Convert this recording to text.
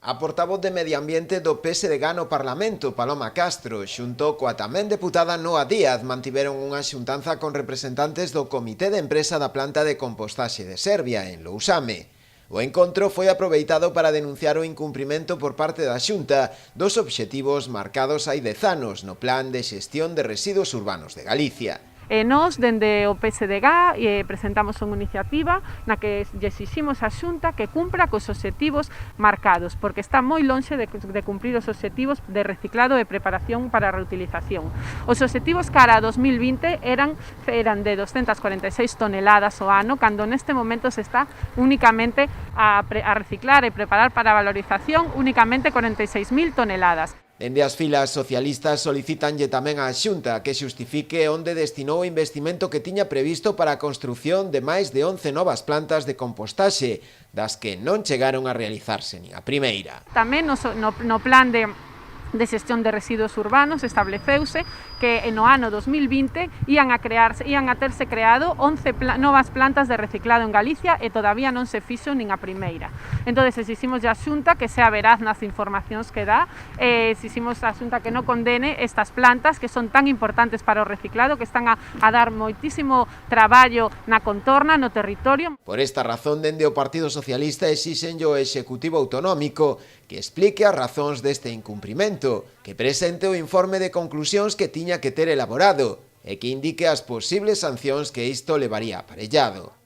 A portavoz de Medio Ambiente do PSDG no Parlamento, Paloma Castro, xunto coa tamén deputada Noa Díaz, mantiveron unha xuntanza con representantes do Comité de Empresa da planta de compostaxe de Serbia, en Lousame. O encontro foi aproveitado para denunciar o incumprimento por parte da Xunta dos obxectivos marcados hai 10 anos no Plan de Xestión de Residuos Urbanos de Galicia. Nós, dende o PSDG, presentamos unha iniciativa na que lle exiximos á Xunta que cumpra cos obxectivos marcados, porque está moi lonxe de cumprir os obxectivos de reciclado e preparación para a reutilización. Os obxectivos cara a 2020 eran de 246 toneladas ao ano, cando neste momento se está únicamente a reciclar e preparar para a valorización únicamente 46.000 toneladas. Dende as filas socialistas solicitanlle tamén á Xunta que xustifique onde destinou o investimento que tiña previsto para a construción de máis de 11 novas plantas de compostaxe, das que non chegaron a realizarse nin a primeira. Tamén no plan de xestión de residuos urbanos estableceuse que no ano 2020 ian a terse creado 11 novas plantas de reciclado en Galicia e todavía non se fixo nin a primeira. Entón, exiximos a Xunta que sea veraz nas informacións que dá, exiximos a Xunta que non condene estas plantas que son tan importantes para o reciclado, que están a dar moitísimo traballo na contorna, no territorio. Por esta razón, dende o Partido Socialista exixenlle ao Executivo Autonómico que explique as razóns deste incumprimento, que presente o informe de conclusións que tiña que ter elaborado e que indique as posibles sancións que isto levaría aparellado.